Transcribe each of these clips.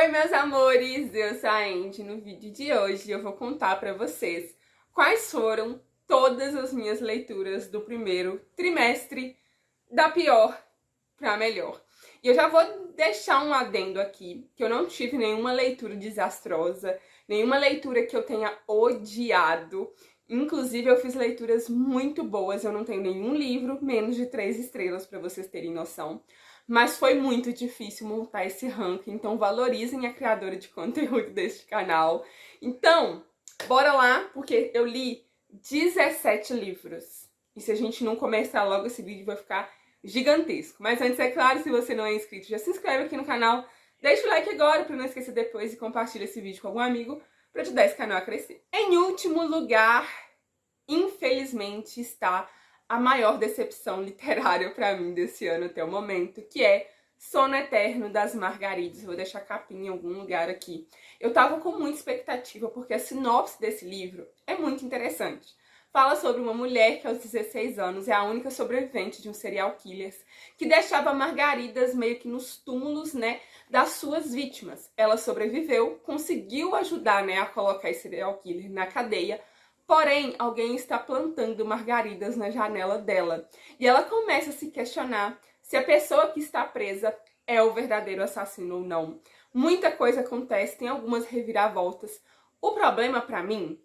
Oi, meus amores, eu sou a Andy. No vídeo de hoje eu vou contar pra vocês quais foram todas as minhas leituras do primeiro trimestre, da pior pra melhor. E eu já vou deixar um adendo aqui, que eu não tive nenhuma leitura desastrosa, nenhuma leitura que eu tenha odiado. Inclusive, eu fiz leituras muito boas, eu não tenho nenhum livro menos de 3 estrelas, pra vocês terem noção. Mas foi muito difícil montar esse ranking, então valorizem a criadora de conteúdo deste canal. Então, bora lá, porque eu li 17 livros. E se a gente não começar logo esse vídeo, vai ficar gigantesco. Mas antes, é claro, se você não é inscrito, já se inscreve aqui no canal, deixa o like agora para não esquecer depois e compartilha esse vídeo com algum amigo para ajudar esse canal a crescer. Em último lugar, infelizmente, está a maior decepção literária pra mim desse ano até o momento, que é Sono Eterno das Margaridas. Vou deixar a capinha em algum lugar aqui. Eu tava com muita expectativa, porque a sinopse desse livro é muito interessante. Fala sobre uma mulher que aos 16 anos é a única sobrevivente de um serial killer que deixava margaridas meio que nos túmulos, né, das suas vítimas. Ela sobreviveu, conseguiu ajudar, né, a colocar esse serial killer na cadeia. Porém, alguém está plantando margaridas na janela dela. E ela começa a se questionar se a pessoa que está presa é o verdadeiro assassino ou não. Muita coisa acontece, tem algumas reviravoltas. O problema pra mim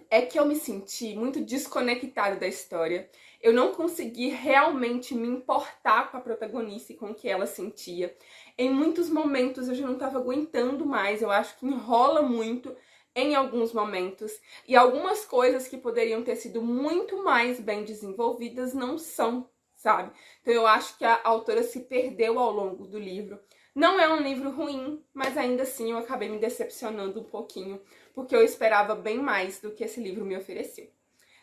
é que eu me senti muito desconectada da história. Eu não consegui realmente me importar com a protagonista e com o que ela sentia. Em muitos momentos eu já não estava aguentando mais, eu acho que enrola muito em alguns momentos, e algumas coisas que poderiam ter sido muito mais bem desenvolvidas não são, sabe? Então eu acho que a autora se perdeu ao longo do livro. Não é um livro ruim, mas ainda assim eu acabei me decepcionando um pouquinho, porque eu esperava bem mais do que esse livro me ofereceu.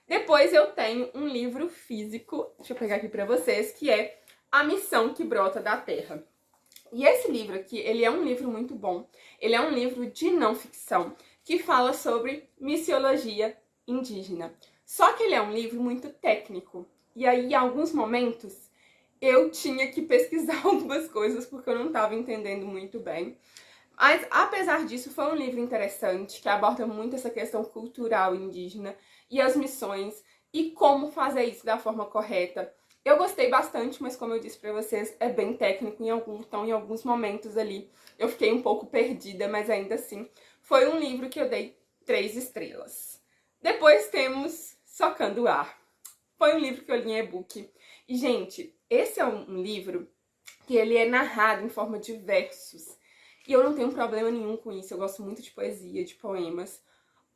Depois eu tenho um livro físico, deixa eu pegar aqui pra vocês, que é A Missão que Brota da Terra. E esse livro aqui, ele é um livro muito bom. Ele é um livro de não ficção, que fala sobre missiologia indígena. Só que ele é um livro muito técnico. E aí, em alguns momentos, eu tinha que pesquisar algumas coisas porque eu não estava entendendo muito bem. Mas, apesar disso, foi um livro interessante, que aborda muito essa questão cultural indígena e as missões e como fazer isso da forma correta. Eu gostei bastante, mas como eu disse pra vocês, é bem técnico então em alguns momentos ali eu fiquei um pouco perdida, mas ainda assim foi um livro que eu dei 3 estrelas. Depois temos Socando o Ar. Foi um livro que eu li em e-book. E, gente, esse é um livro que ele é narrado em forma de versos. E eu não tenho problema nenhum com isso, eu gosto muito de poesia, de poemas.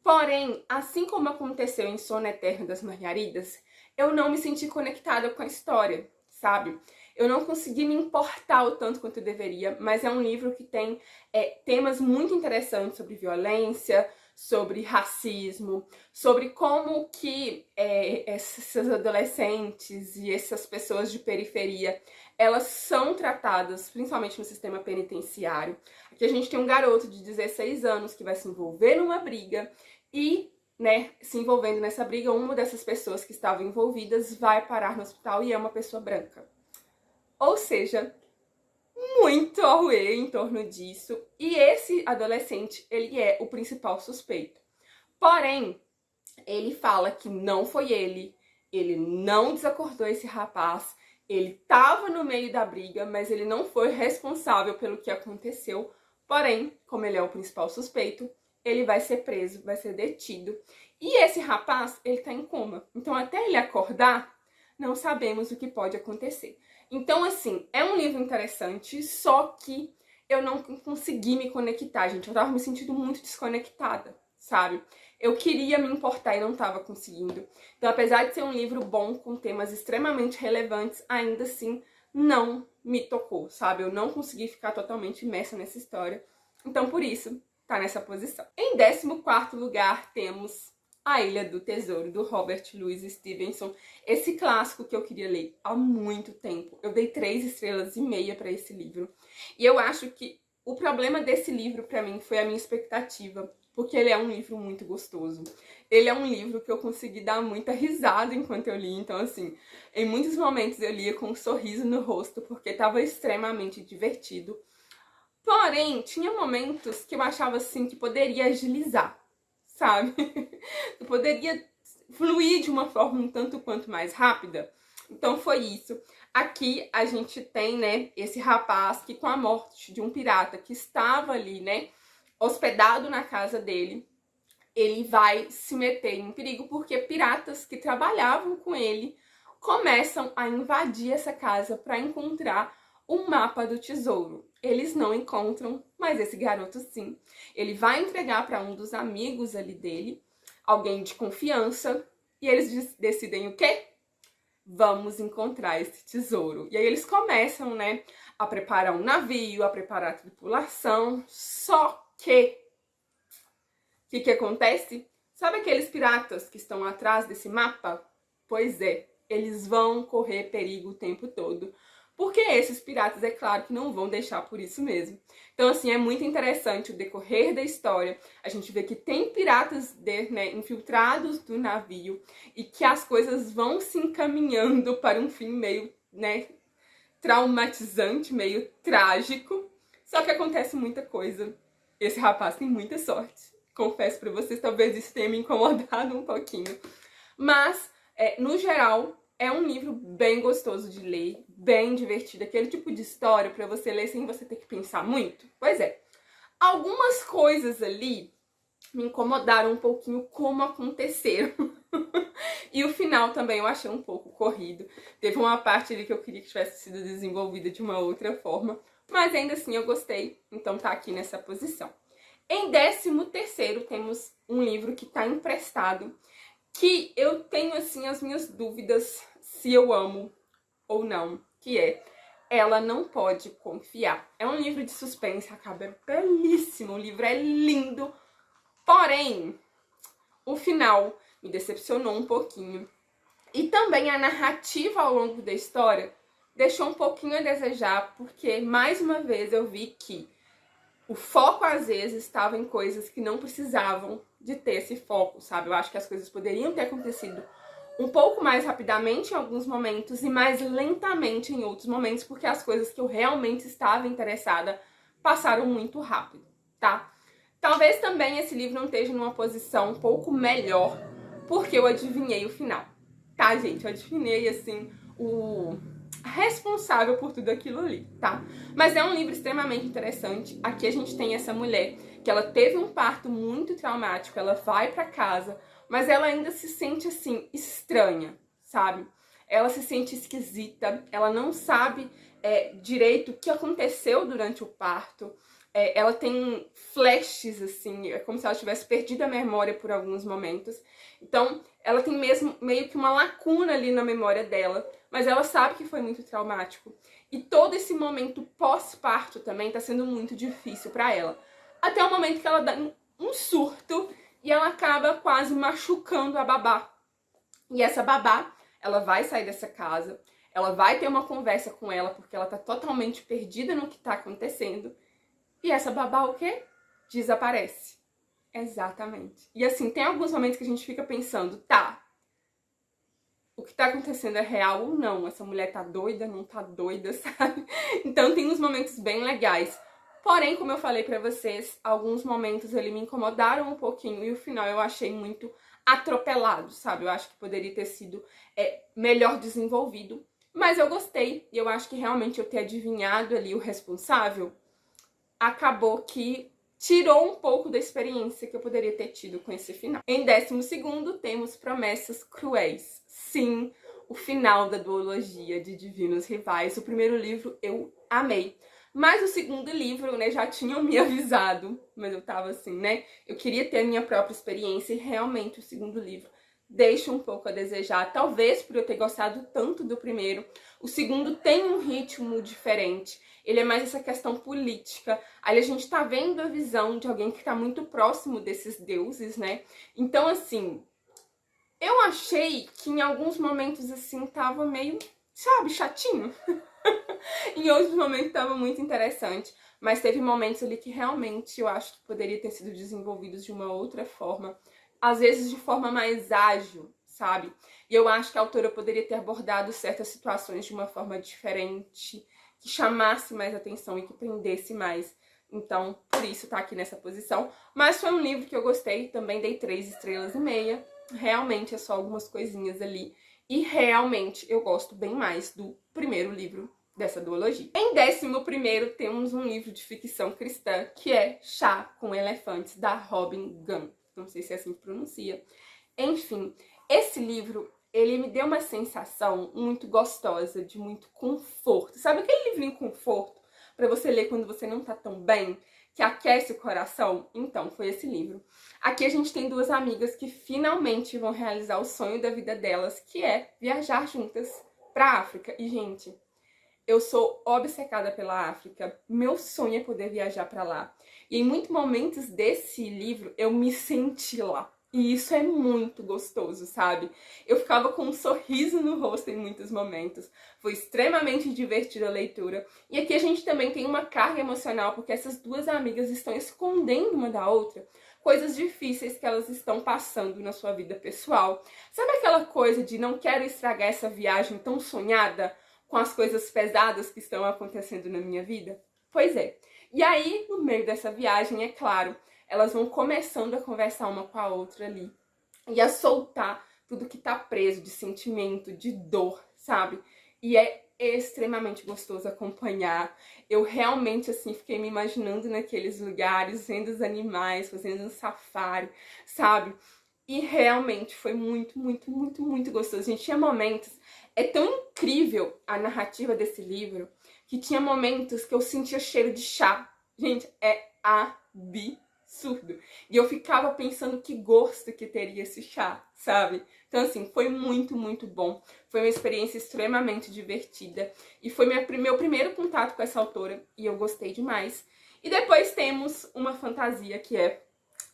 Porém, assim como aconteceu em Sono Eterno das Margaridas, eu não me senti conectada com a história, sabe? Eu não consegui me importar o tanto quanto eu deveria, mas é um livro que tem temas muito interessantes sobre violência, sobre racismo, sobre como que esses adolescentes e essas pessoas de periferia, elas são tratadas, principalmente no sistema penitenciário. Aqui a gente tem um garoto de 16 anos que vai se envolver numa briga e, né, se envolvendo nessa briga, uma dessas pessoas que estavam envolvidas vai parar no hospital e é uma pessoa branca. Ou seja, muito auê em torno disso. E esse adolescente, ele é o principal suspeito. Porém, ele fala que não foi ele não desacordou esse rapaz, ele estava no meio da briga, mas ele não foi responsável pelo que aconteceu. Porém, como ele é o principal suspeito, ele vai ser preso, vai ser detido. E esse rapaz, ele tá em coma. Então, até ele acordar, não sabemos o que pode acontecer. Então, assim, é um livro interessante, só que eu não consegui me conectar, gente. Eu tava me sentindo muito desconectada, sabe? Eu queria me importar e não tava conseguindo. Então, apesar de ser um livro bom, com temas extremamente relevantes, ainda assim, não me tocou, sabe? Eu não consegui ficar totalmente imersa nessa história. Então, por isso, tá nessa posição. Em 14º lugar, temos A Ilha do Tesouro, do Robert Louis Stevenson. Esse clássico que eu queria ler há muito tempo. Eu dei 3 estrelas e meia para esse livro. E eu acho que o problema desse livro para mim foi a minha expectativa, porque ele é um livro muito gostoso. Ele é um livro que eu consegui dar muita risada enquanto eu li, então assim, em muitos momentos eu lia com um sorriso no rosto, porque estava extremamente divertido. Porém, tinha momentos que eu achava assim que poderia agilizar, sabe? Que poderia fluir de uma forma um tanto quanto mais rápida. Então foi isso. Aqui a gente tem, né, esse rapaz que, com a morte de um pirata que estava ali, né, hospedado na casa dele, ele vai se meter em perigo porque piratas que trabalhavam com ele começam a invadir essa casa para encontrar o mapa do tesouro. Eles não encontram, mas esse garoto sim. Ele vai entregar para um dos amigos ali dele, alguém de confiança, e eles decidem o quê? Vamos encontrar esse tesouro. E aí eles começam, né, a preparar um navio, a preparar a tripulação, só que o que acontece? Sabe aqueles piratas que estão atrás desse mapa? Pois é, eles vão correr perigo o tempo todo. Porque esses piratas, é claro, que não vão deixar por isso mesmo. Então, assim, é muito interessante o decorrer da história. A gente vê que tem piratas, né, infiltrados do navio e que as coisas vão se encaminhando para um fim meio, né, traumatizante, meio trágico. Só que acontece muita coisa. Esse rapaz tem muita sorte. Confesso pra vocês, talvez isso tenha me incomodado um pouquinho. Mas, no geral, é um livro bem gostoso de ler, bem divertido. Aquele tipo de história pra você ler sem você ter que pensar muito. Pois é, algumas coisas ali me incomodaram um pouquinho como aconteceram. E o final também eu achei um pouco corrido. Teve uma parte ali que eu queria que tivesse sido desenvolvida de uma outra forma. Mas ainda assim eu gostei, então tá aqui nessa posição. Em 13º temos um livro que está emprestado, que eu tenho assim as minhas dúvidas se eu amo ou não, que é Ela Não Pode Confiar. É um livro de suspense, acaba é belíssimo, o livro é lindo, porém o final me decepcionou um pouquinho. E também a narrativa ao longo da história deixou um pouquinho a desejar, porque mais uma vez eu vi que o foco, às vezes, estava em coisas que não precisavam de ter esse foco, sabe? Eu acho que as coisas poderiam ter acontecido um pouco mais rapidamente em alguns momentos e mais lentamente em outros momentos, porque as coisas que eu realmente estava interessada passaram muito rápido, tá? Talvez também esse livro não esteja numa posição um pouco melhor, porque eu adivinhei o final, tá, gente? Eu adivinhei, assim, o responsável por tudo aquilo ali, tá? Mas é um livro extremamente interessante. Aqui a gente tem essa mulher que ela teve um parto muito traumático, ela vai pra casa, mas ela ainda se sente assim estranha, sabe? Ela se sente esquisita, ela não sabe direito o que aconteceu durante o parto. Ela tem flashes, assim, é como se ela tivesse perdido a memória por alguns momentos. Então, ela tem mesmo meio que uma lacuna ali na memória dela, mas ela sabe que foi muito traumático. E todo esse momento pós-parto também tá sendo muito difícil pra ela. Até o momento que ela dá um surto e ela acaba quase machucando a babá. E essa babá, ela vai sair dessa casa, ela vai ter uma conversa com ela, porque ela tá totalmente perdida no que tá acontecendo. E essa babá o quê? Desaparece. Exatamente. E assim, tem alguns momentos que a gente fica pensando, tá, o que tá acontecendo é real ou não? Essa mulher tá doida, não tá doida, sabe? Então tem uns momentos bem legais. Porém, como eu falei pra vocês, alguns momentos ali me incomodaram um pouquinho e o final eu achei muito atropelado, sabe? Eu acho que poderia ter sido melhor desenvolvido. Mas eu gostei e eu acho que realmente eu ter adivinhado ali o responsável acabou que tirou um pouco da experiência que eu poderia ter tido com esse final. Em 12º, temos Promessas Cruéis. Sim, o final da duologia de Divinos Rivais. O primeiro livro eu amei. Mas o segundo livro, né, já tinham me avisado, mas eu tava assim, né, eu queria ter a minha própria experiência e realmente o segundo livro deixa um pouco a desejar, talvez por eu ter gostado tanto do primeiro. O segundo tem um ritmo diferente, ele é mais essa questão política. Aí a gente tá vendo a visão de alguém que tá muito próximo desses deuses, né? Então, assim, eu achei que em alguns momentos, assim, tava meio, sabe, chatinho. Em outros momentos tava muito interessante, mas teve momentos ali que realmente eu acho que poderia ter sido desenvolvidos de uma outra forma, às vezes de forma mais ágil, sabe? E eu acho que a autora poderia ter abordado certas situações de uma forma diferente, que chamasse mais atenção e que prendesse mais. Então, por isso tá aqui nessa posição. Mas foi um livro que eu gostei, também dei 3 estrelas e meia. Realmente é só algumas coisinhas ali. E realmente eu gosto bem mais do primeiro livro dessa duologia. Em 11º temos um livro de ficção cristã, que é Chá com Elefantes, da Robin Gunn. Não sei se é assim que pronuncia. Enfim, esse livro, ele me deu uma sensação muito gostosa, de muito conforto. Sabe aquele livrinho conforto para você ler quando você não tá tão bem, que aquece o coração? Então, foi esse livro. Aqui a gente tem duas amigas que finalmente vão realizar o sonho da vida delas, que é viajar juntas pra África. E, gente, eu sou obcecada pela África. Meu sonho é poder viajar pra lá. E em muitos momentos desse livro, eu me senti lá. E isso é muito gostoso, sabe? Eu ficava com um sorriso no rosto em muitos momentos. Foi extremamente divertida a leitura. E aqui a gente também tem uma carga emocional, porque essas duas amigas estão escondendo uma da outra coisas difíceis que elas estão passando na sua vida pessoal. Sabe aquela coisa de não quero estragar essa viagem tão sonhada com as coisas pesadas que estão acontecendo na minha vida? Pois é. E aí, no meio dessa viagem, é claro, elas vão começando a conversar uma com a outra ali e a soltar tudo que tá preso de sentimento, de dor, sabe? E é extremamente gostoso acompanhar. Eu realmente, assim, fiquei me imaginando naqueles lugares, vendo os animais, fazendo um safari, sabe? E realmente foi muito, muito, muito, muito gostoso. A gente tinha momentos... É tão incrível a narrativa desse livro que tinha momentos que eu sentia cheiro de chá. Gente, é absurdo. E eu ficava pensando que gosto que teria esse chá, sabe? Então, assim, foi muito, muito bom. Foi uma experiência extremamente divertida. E foi meu primeiro contato com essa autora. E eu gostei demais. E depois temos uma fantasia que é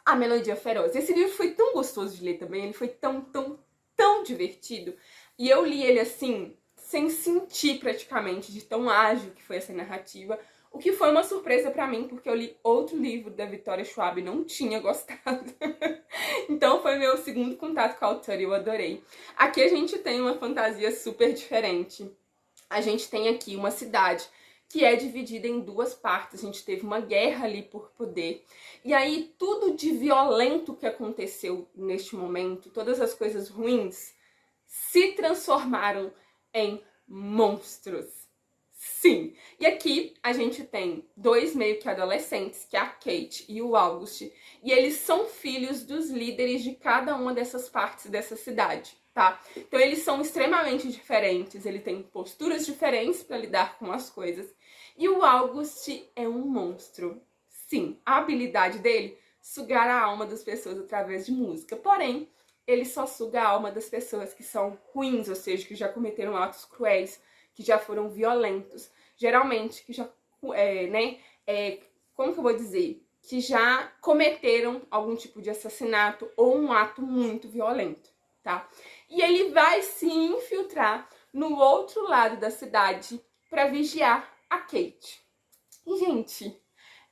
A Melodia Feroz. Esse livro foi tão gostoso de ler também. Ele foi tão, tão, tão divertido. E eu li ele assim, sem sentir praticamente, de tão ágil que foi essa narrativa. O que foi uma surpresa pra mim, porque eu li outro livro da Victoria Schwab e não tinha gostado. Então foi meu segundo contato com a autora e eu adorei. Aqui a gente tem uma fantasia super diferente. A gente tem aqui uma cidade que é dividida em duas partes. A gente teve uma guerra ali por poder. E aí tudo de violento que aconteceu neste momento, todas as coisas ruins, se transformaram em monstros. Sim. E aqui a gente tem dois meio que adolescentes, que é a Kate e o August, e eles são filhos dos líderes de cada uma dessas partes dessa cidade, tá? Então eles são extremamente diferentes, ele tem posturas diferentes para lidar com as coisas. E o August é um monstro. Sim, a habilidade dele, sugar a alma das pessoas através de música. Porém, ele só suga a alma das pessoas que são ruins, ou seja, que já cometeram atos cruéis, que já foram violentos, geralmente que já, como que eu vou dizer? Que já cometeram algum tipo de assassinato ou um ato muito violento, tá? E ele vai se infiltrar no outro lado da cidade para vigiar a Kate. E, gente,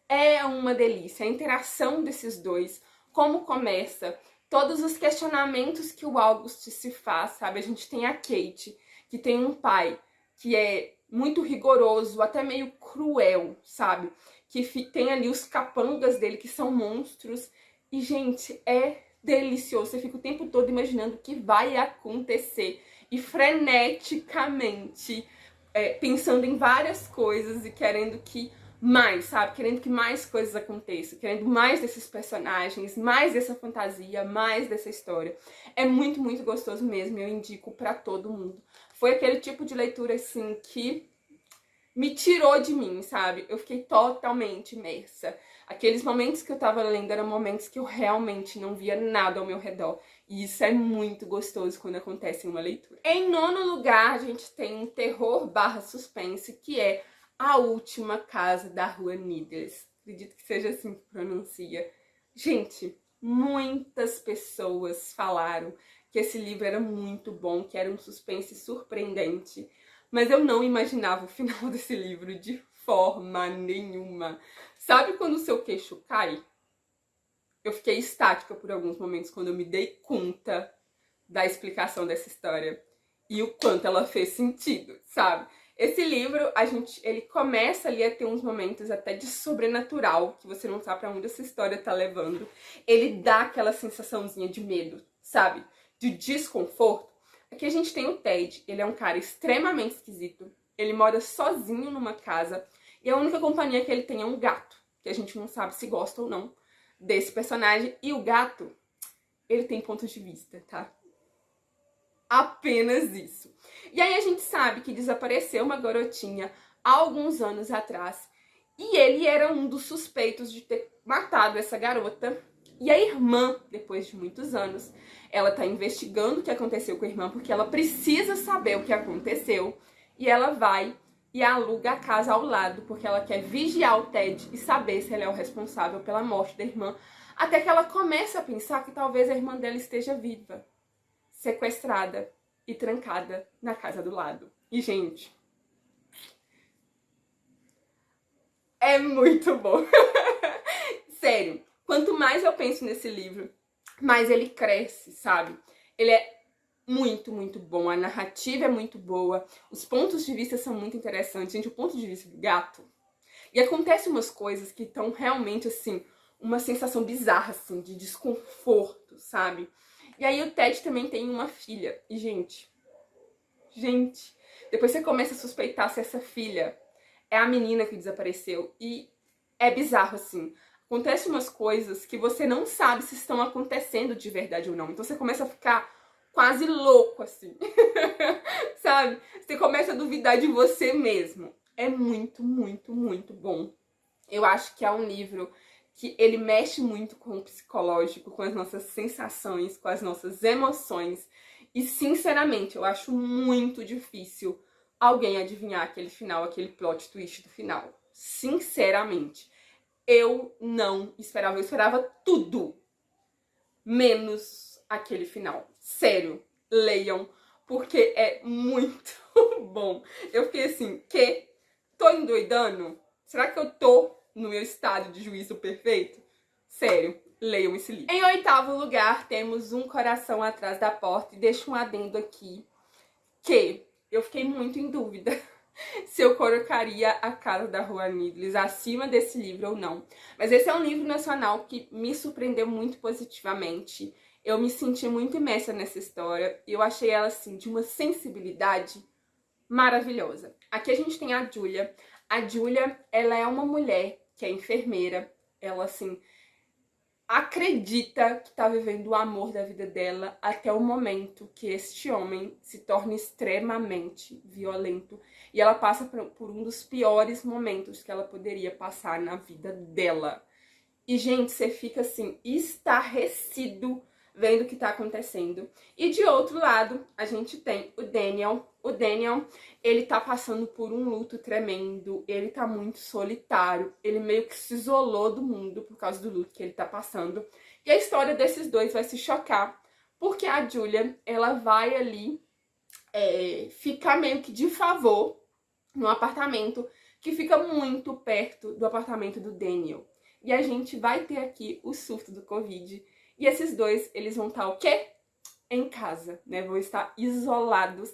é uma delícia a interação desses dois, como começa, todos os questionamentos que o August se faz, sabe? A gente tem a Kate, que tem um pai que é muito rigoroso, até meio cruel, sabe? Que tem ali os capangas dele, que são monstros. E, gente, é delicioso. Você fica o tempo todo imaginando o que vai acontecer. E freneticamente, pensando em várias coisas e querendo que mais, sabe? Querendo que mais coisas aconteçam, querendo mais desses personagens, mais dessa fantasia, mais dessa história. É muito, muito gostoso mesmo, eu indico pra todo mundo. Foi aquele tipo de leitura, assim, que me tirou de mim, sabe? Eu fiquei totalmente imersa. Aqueles momentos que eu tava lendo eram momentos que eu realmente não via nada ao meu redor. E isso é muito gostoso quando acontece em uma leitura. Em nono lugar, a gente tem um terror barra suspense, que é A Última Casa da Rua Needles. Acredito que seja assim que pronuncia. Gente, muitas pessoas falaram que esse livro era muito bom, que era um suspense surpreendente. Mas eu não imaginava o final desse livro de forma nenhuma. Sabe quando o seu queixo cai? Eu fiquei estática por alguns momentos quando eu me dei conta da explicação dessa história. E o quanto ela fez sentido, sabe? Esse livro, ele começa ali a ter uns momentos até de sobrenatural, que você não sabe pra onde essa história tá levando. Ele dá aquela sensaçãozinha de medo, sabe? De desconforto. Aqui a gente tem o Ted, ele é um cara extremamente esquisito. Ele mora sozinho numa casa e a única companhia que ele tem é um gato, que a gente não sabe se gosta ou não desse personagem. E o gato, ele tem pontos de vista, tá? Apenas isso. E aí a gente sabe que desapareceu uma garotinha há alguns anos atrás e ele era um dos suspeitos de ter matado essa garota. E a irmã, depois de muitos anos, ela tá investigando o que aconteceu com a irmã porque ela precisa saber o que aconteceu e ela vai e aluga a casa ao lado porque ela quer vigiar o Ted e saber se ele é o responsável pela morte da irmã, até que ela começa a pensar que talvez a irmã dela esteja viva, sequestrada e trancada na casa do lado. E, gente, é muito bom. Sério, quanto mais eu penso nesse livro, mais ele cresce, sabe? Ele é muito, muito bom. A narrativa é muito boa. Os pontos de vista são muito interessantes. Gente, o ponto de vista do gato. E acontecem umas coisas que estão realmente, assim, uma sensação bizarra, assim, de desconforto, sabe? E aí o Ted também tem uma filha. E, gente, depois você começa a suspeitar se essa filha é a menina que desapareceu. E é bizarro, assim. Acontecem umas coisas que você não sabe se estão acontecendo de verdade ou não. Então você começa a ficar quase louco, assim. Sabe? Você começa a duvidar de você mesmo. É muito, muito, muito bom. Eu acho que é um livro que ele mexe muito com o psicológico, com as nossas sensações, com as nossas emoções. E, sinceramente, eu acho muito difícil alguém adivinhar aquele final, aquele plot twist do final. Sinceramente. Eu não esperava. Eu esperava tudo, menos aquele final. Sério, leiam, porque é muito bom. Eu fiquei assim, que? Tô endoidando? Será que eu tô no meu estado de juízo perfeito? Sério, leiam esse livro. Em oitavo lugar, temos Um Coração Atrás da Porta. E deixo um adendo aqui, que eu fiquei muito em dúvida se eu colocaria A Casa da Rua Niblis acima desse livro ou não. Mas esse é um livro nacional que me surpreendeu muito positivamente. Eu me senti muito imersa nessa história e eu achei ela, assim, de uma sensibilidade maravilhosa. Aqui a gente tem a Júlia. A Júlia, ela é uma mulher que é enfermeira. Ela, assim, acredita que tá vivendo o amor da vida dela até o momento que este homem se torna extremamente violento e ela passa por um dos piores momentos que ela poderia passar na vida dela. E, gente, você fica assim, estarrecido vendo o que tá acontecendo. E de outro lado, a gente tem o Daniel. O Daniel, ele tá passando por um luto tremendo, ele tá muito solitário, ele meio que se isolou do mundo por causa do luto que ele tá passando. E a história desses dois vai se chocar, porque a Julia, ela vai ali ficar meio que de favor num apartamento que fica muito perto do apartamento do Daniel. E a gente vai ter aqui o surto do Covid. E esses dois, eles vão estar o quê? Em casa, né? Vão estar isolados.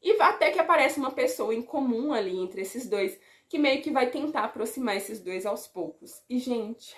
E até que aparece uma pessoa em comum ali entre esses dois, que meio que vai tentar aproximar esses dois aos poucos. E, gente,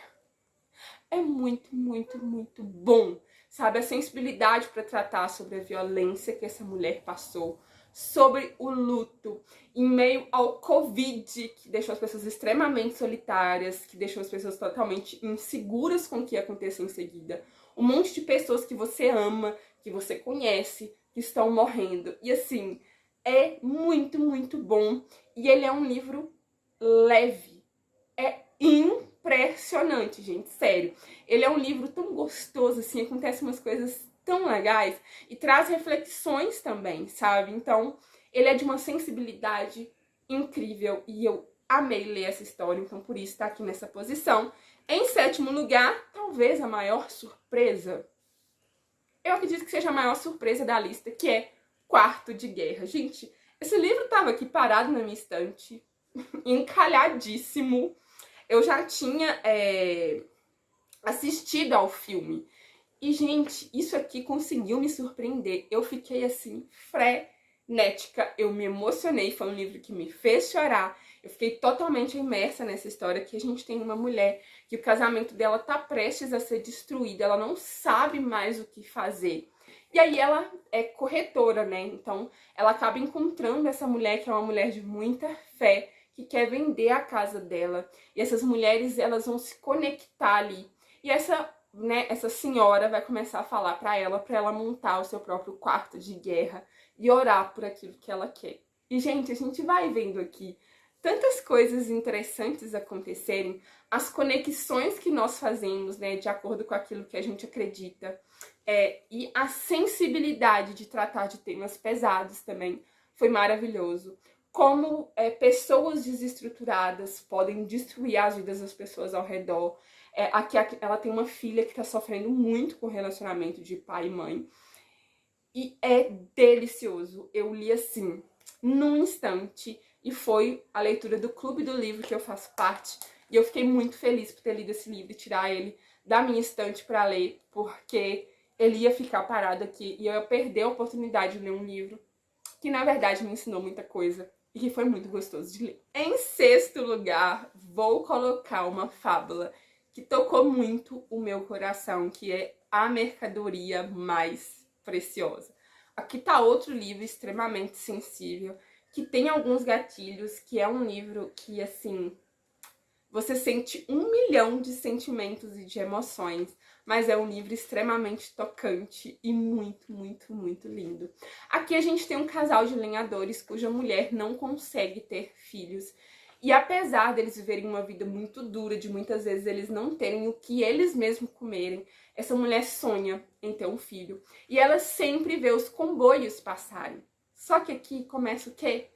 é muito, muito, muito bom, sabe? A sensibilidade para tratar sobre a violência que essa mulher passou, sobre o luto, em meio ao Covid, que deixou as pessoas extremamente solitárias, que deixou as pessoas totalmente inseguras com o que ia acontecer em seguida. Um monte de pessoas que você ama, que você conhece, que estão morrendo. E assim, é muito, muito bom. E ele é um livro leve. É impressionante, gente, sério. Ele é um livro tão gostoso, assim, acontecem umas coisas tão legais e traz reflexões também, sabe? Então, ele é de uma sensibilidade incrível e eu amei ler essa história, então por isso tá aqui nessa posição. Em sétimo lugar, talvez a maior surpresa, eu acredito que seja a maior surpresa da lista, que é Quarto de Guerra. Gente, esse livro tava aqui parado na minha estante, encalhadíssimo. Eu já tinha assistido ao filme. E, gente, isso aqui conseguiu me surpreender. Eu fiquei, assim, frenética. frenética, eu me emocionei, foi um livro que me fez chorar. Eu fiquei totalmente imersa nessa história, que a gente tem uma mulher que o casamento dela tá prestes a ser destruído, ela não sabe mais o que fazer. E aí ela é corretora, né? Então ela acaba encontrando essa mulher que é uma mulher de muita fé, que quer vender a casa dela. E essas mulheres, elas vão se conectar ali. E essa senhora vai começar a falar para ela montar o seu próprio quarto de guerra e orar por aquilo que ela quer. E, gente, a gente vai vendo aqui tantas coisas interessantes acontecerem, as conexões que nós fazemos, né, de acordo com aquilo que a gente acredita, e a sensibilidade de tratar de temas pesados também foi maravilhoso. Como pessoas desestruturadas podem destruir as vidas das pessoas ao redor. Aqui ela tem uma filha que está sofrendo muito com o relacionamento de pai e mãe. E é delicioso. Eu li assim, num instante. E foi a leitura do Clube do Livro que eu faço parte. E eu fiquei muito feliz por ter lido esse livro e tirar ele da minha estante para ler. Porque ele ia ficar parado aqui e eu ia perder a oportunidade de ler um livro que, na verdade, me ensinou muita coisa e que foi muito gostoso de ler. Em sexto lugar, vou colocar uma fábula que tocou muito o meu coração, que é A Mercadoria Mais Preciosa. Aqui tá outro livro extremamente sensível, que tem alguns gatilhos, que é um livro que, assim, você sente 1 milhão de sentimentos e de emoções, mas é um livro extremamente tocante e muito, muito, muito lindo. Aqui a gente tem um casal de lenhadores cuja mulher não consegue ter filhos. E apesar deles viverem uma vida muito dura, de muitas vezes eles não terem o que eles mesmos comerem, essa mulher sonha em ter um filho. E ela sempre vê os comboios passarem. Só que aqui começa o quê?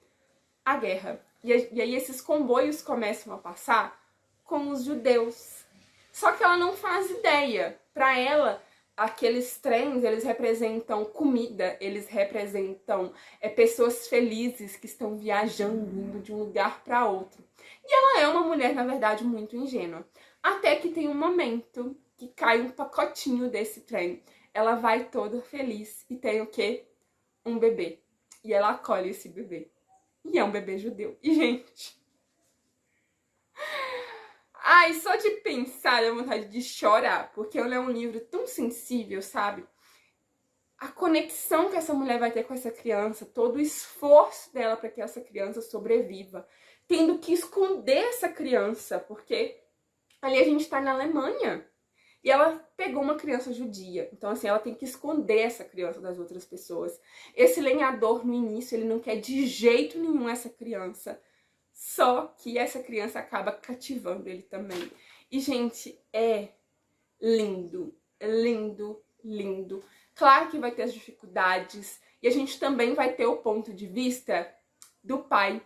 A guerra. E aí esses comboios começam a passar com os judeus. Só que ela não faz ideia. Para ela, aqueles trens, eles representam comida, eles representam pessoas felizes que estão viajando, indo de um lugar para outro. E ela é uma mulher, na verdade, muito ingênua. Até que tem um momento que cai um pacotinho desse trem. Ela vai toda feliz e tem o quê? Um bebê. E ela acolhe esse bebê. E é um bebê judeu. E, gente... Ai, só de pensar dá vontade de chorar, porque ele é um livro tão sensível, sabe? A conexão que essa mulher vai ter com essa criança, todo o esforço dela para que essa criança sobreviva, tendo que esconder essa criança, porque ali a gente tá na Alemanha. E ela pegou uma criança judia, então assim, ela tem que esconder essa criança das outras pessoas. Esse lenhador, no início, ele não quer de jeito nenhum essa criança. Só que essa criança acaba cativando ele também. E, gente, é lindo, lindo, lindo. Claro que vai ter as dificuldades. E a gente também vai ter o ponto de vista do pai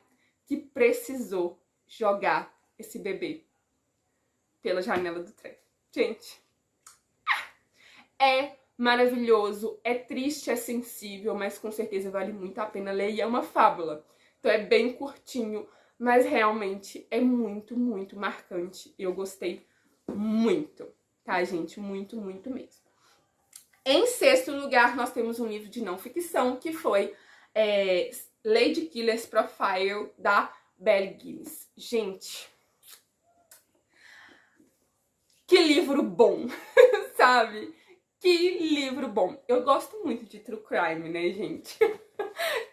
que precisou jogar esse bebê pela janela do trem. Gente, é maravilhoso, é triste, é sensível, mas com certeza vale muito a pena ler. E é uma fábula. Então é bem curtinho, mas realmente é muito, muito marcante. Eu gostei muito, tá, gente? Muito, muito mesmo. Em sexto lugar, nós temos um livro de não ficção, que foi Lady Killer's Profile, da Belly Guinness. Gente, que livro bom, sabe? Que livro bom. Eu gosto muito de true crime, né, gente?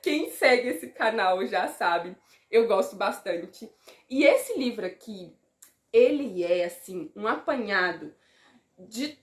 Quem segue esse canal já sabe. Eu gosto bastante. E esse livro aqui, ele é, assim, um apanhado de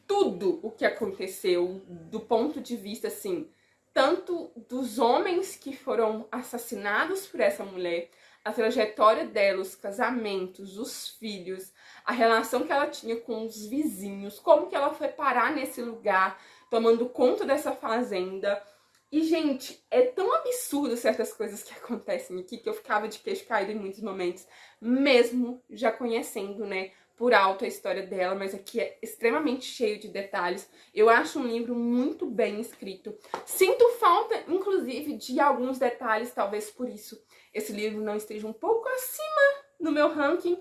tudo o que aconteceu, do ponto de vista, assim, tanto dos homens que foram assassinados por essa mulher, a trajetória dela, os casamentos, os filhos, a relação que ela tinha com os vizinhos, como que ela foi parar nesse lugar, tomando conta dessa fazenda. E, gente, é tão absurdo certas coisas que acontecem aqui que eu ficava de queixo caído em muitos momentos, mesmo já conhecendo, né, por alto a história dela, mas aqui é extremamente cheio de detalhes. Eu acho um livro muito bem escrito. Sinto falta, inclusive, de alguns detalhes, talvez por isso esse livro não esteja um pouco acima no meu ranking.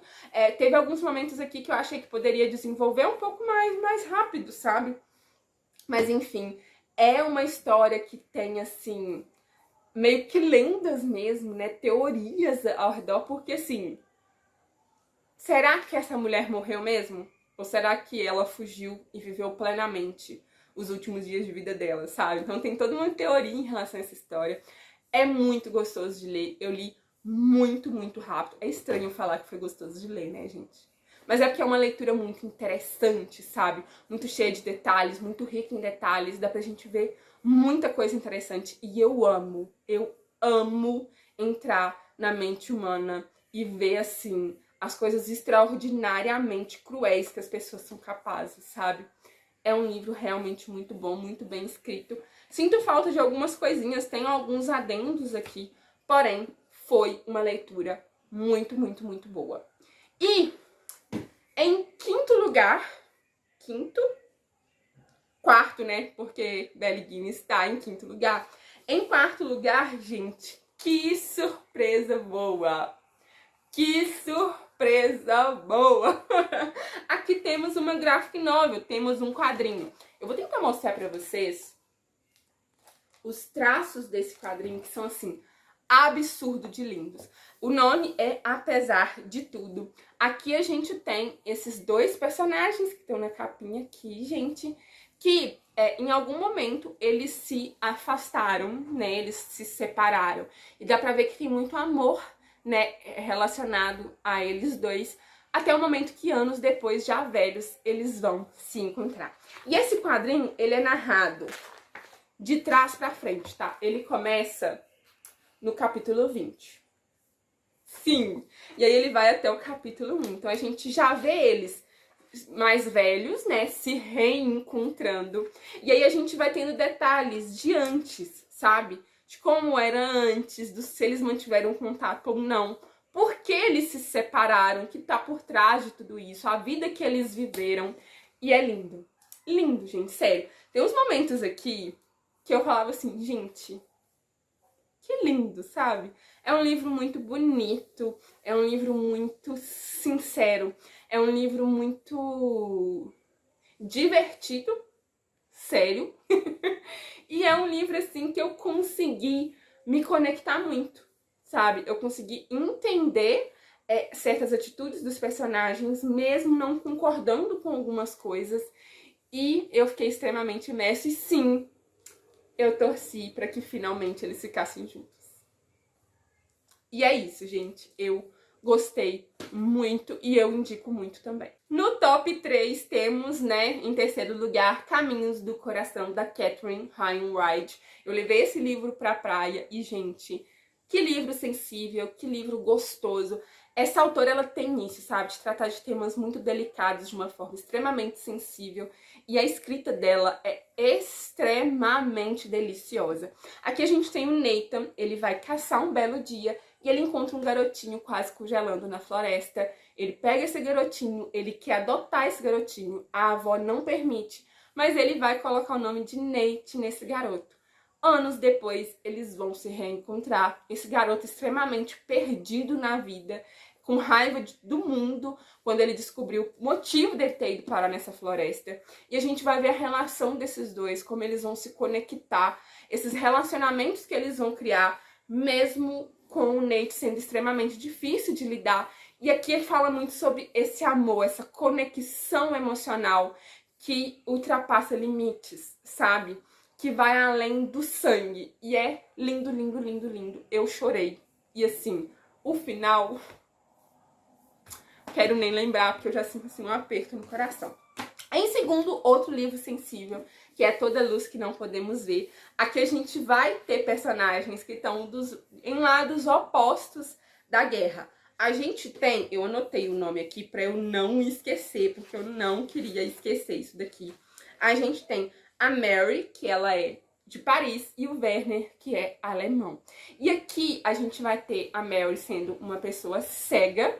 Teve alguns momentos aqui que eu achei que poderia desenvolver um pouco mais rápido, sabe? Mas, enfim... É uma história que tem, assim, meio que lendas mesmo, né? Teorias ao redor, porque assim, será que essa mulher morreu mesmo? Ou será que ela fugiu e viveu plenamente os últimos dias de vida dela, sabe? Então tem toda uma teoria em relação a essa história. É muito gostoso de ler. Eu li muito, muito rápido. É estranho falar que foi gostoso de ler, né, gente? Mas é porque é uma leitura muito interessante, sabe? Muito cheia de detalhes, muito rica em detalhes. Dá pra gente ver muita coisa interessante. E eu amo entrar na mente humana e ver, assim, as coisas extraordinariamente cruéis que as pessoas são capazes, sabe? É um livro realmente muito bom, muito bem escrito. Sinto falta de algumas coisinhas, tenho alguns adendos aqui, porém, foi uma leitura muito, muito, muito boa. E, em quinto lugar, quarto, né, porque Belly Guinness está em quinto lugar. Em quarto lugar, gente, que surpresa boa! Que surpresa boa! Aqui temos uma graphic novel, temos um quadrinho. Eu vou tentar mostrar pra vocês os traços desse quadrinho, que são assim, absurdo de lindos. O nome é Apesar de Tudo. Aqui a gente tem esses dois personagens que estão na capinha aqui, gente, que em algum momento eles se afastaram, né? Eles se separaram. E dá pra ver que tem muito amor, né, relacionado a eles dois, até o momento que anos depois, já velhos, eles vão se encontrar. E esse quadrinho, ele é narrado de trás pra frente, tá? Ele começa no capítulo 20. Sim! E aí ele vai até o capítulo 1. Então a gente já vê eles mais velhos, né, se reencontrando. E aí a gente vai tendo detalhes de antes, sabe? De como era antes, se eles mantiveram contato ou não. Por que eles se separaram, o que tá por trás de tudo isso, a vida que eles viveram. E é lindo. Lindo, gente, sério. Tem uns momentos aqui que eu falava assim, gente, que lindo, sabe? É um livro muito bonito, é um livro muito sincero, é um livro muito divertido, sério, e é um livro, assim, que eu consegui me conectar muito, sabe? Eu consegui entender certas atitudes dos personagens, mesmo não concordando com algumas coisas, e eu fiquei extremamente imersa, e sim, eu torci para que finalmente eles ficassem juntos. E é isso, gente. Eu gostei muito e eu indico muito também. No top 3 temos, né, em terceiro lugar, Caminhos do Coração, da Catherine Heinrich. Eu levei esse livro pra praia e, gente, que livro sensível, que livro gostoso. Essa autora, ela tem isso, sabe, de tratar de temas muito delicados de uma forma extremamente sensível. E a escrita dela é extremamente deliciosa. Aqui a gente tem o Nathan, ele vai caçar um belo dia e ele encontra um garotinho quase congelando na floresta. Ele pega esse garotinho, ele quer adotar esse garotinho, a avó não permite, mas ele vai colocar o nome de Nate nesse garoto. Anos depois, eles vão se reencontrar. Esse garoto extremamente perdido na vida, com raiva do mundo, quando ele descobriu o motivo dele ter ido parar nessa floresta. E a gente vai ver a relação desses dois, como eles vão se conectar, esses relacionamentos que eles vão criar, mesmo com o Nate sendo extremamente difícil de lidar. E aqui ele fala muito sobre esse amor, essa conexão emocional que ultrapassa limites, sabe? Que vai além do sangue. E é lindo, lindo, lindo, lindo. Eu chorei. E assim, o final, quero nem lembrar, porque eu já sinto assim um aperto no coração. Em segundo, outro livro sensível, que é Toda Luz que Não Podemos Ver. Aqui a gente vai ter personagens que estão em lados opostos da guerra. A gente tem, eu anotei o nome aqui para eu não esquecer, porque eu não queria esquecer isso daqui. A gente tem a Mary, que ela é de Paris, e o Werner, que é alemão. E aqui a gente vai ter a Mary sendo uma pessoa cega,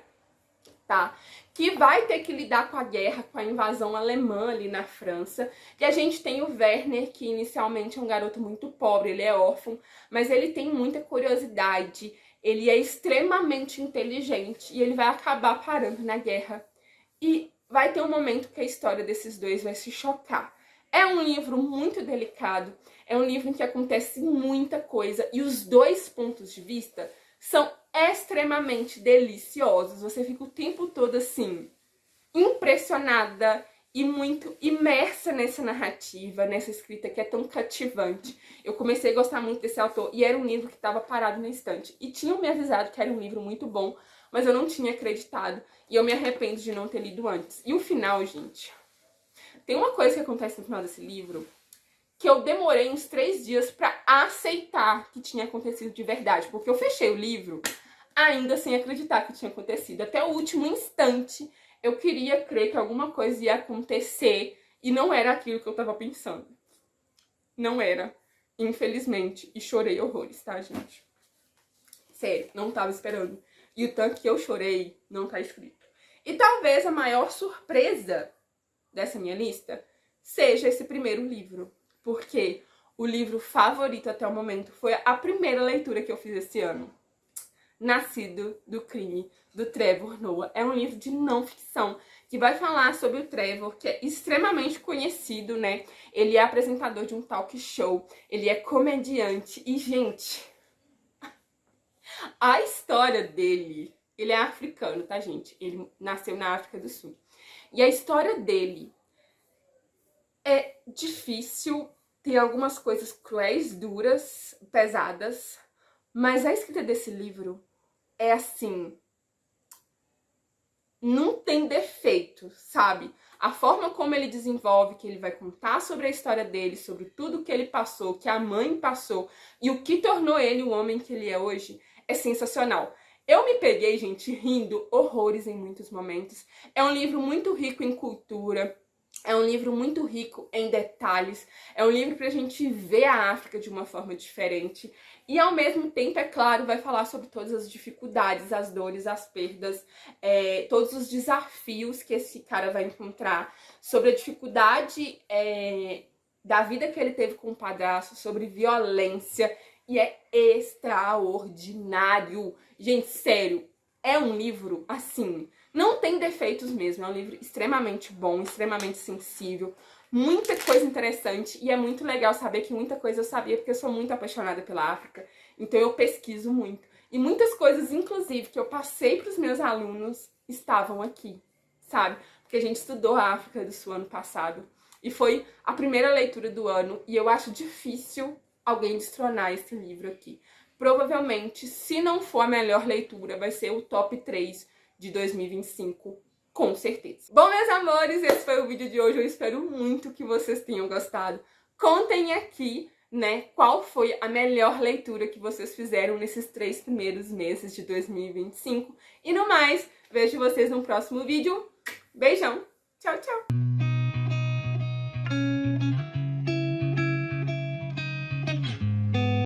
tá? Que vai ter que lidar com a guerra, com a invasão alemã ali na França. E a gente tem o Werner, que inicialmente é um garoto muito pobre, ele é órfão, mas ele tem muita curiosidade, ele é extremamente inteligente e ele vai acabar parando na guerra. E vai ter um momento que a história desses dois vai se chocar. É um livro muito delicado, é um livro em que acontece muita coisa e os dois pontos de vista são extremamente deliciosos. Você fica o tempo todo assim, impressionada e muito imersa nessa narrativa, nessa escrita que é tão cativante. Eu comecei a gostar muito desse autor e era um livro que estava parado na estante. E tinham me avisado que era um livro muito bom, mas eu não tinha acreditado e eu me arrependo de não ter lido antes. E o final, gente... Tem uma coisa que acontece no final desse livro que eu demorei uns 3 dias pra aceitar que tinha acontecido de verdade. Porque eu fechei o livro ainda sem acreditar que tinha acontecido. Até o último instante eu queria crer que alguma coisa ia acontecer e não era aquilo que eu tava pensando. Não era, infelizmente. E chorei horrores, tá, gente? Sério, não tava esperando. E o tanto que eu chorei não tá escrito. E talvez a maior surpresa dessa minha lista seja esse primeiro livro, porque o livro favorito até o momento foi a primeira leitura que eu fiz esse ano. Nascido do Crime, do Trevor Noah. É um livro de não ficção que vai falar sobre o Trevor, que é extremamente conhecido, né? Ele é apresentador de um talk show, ele é comediante e, gente, a história dele, ele é africano, tá, gente? Ele nasceu na África do Sul. E a história dele é difícil, tem algumas coisas cruéis, duras, pesadas, mas a escrita desse livro é assim, não tem defeito, sabe? A forma como ele desenvolve, que ele vai contar sobre a história dele, sobre tudo que ele passou, que a mãe passou e o que tornou ele o homem que ele é hoje, é sensacional. Eu me peguei, gente, rindo horrores em muitos momentos. É um livro muito rico em cultura, é um livro muito rico em detalhes, é um livro pra gente ver a África de uma forma diferente e ao mesmo tempo, é claro, vai falar sobre todas as dificuldades, as dores, as perdas, todos os desafios que esse cara vai encontrar, sobre a dificuldade da vida que ele teve com o padrasto, sobre violência, e é extraordinário. Gente, sério, é um livro, assim, não tem defeitos mesmo, é um livro extremamente bom, extremamente sensível, muita coisa interessante, e é muito legal saber que muita coisa eu sabia, porque eu sou muito apaixonada pela África, então eu pesquiso muito. E muitas coisas, inclusive, que eu passei para os meus alunos, estavam aqui, sabe? Porque a gente estudou a África do Sul ano passado, e foi a primeira leitura do ano, e eu acho difícil alguém destronar esse livro aqui. Provavelmente, se não for a melhor leitura, vai ser o top 3 de 2025, com certeza. Bom, meus amores, esse foi o vídeo de hoje. Eu espero muito que vocês tenham gostado. Contem aqui, né, qual foi a melhor leitura que vocês fizeram nesses 3 primeiros meses de 2025. E no mais, vejo vocês no próximo vídeo. Beijão! Tchau, tchau!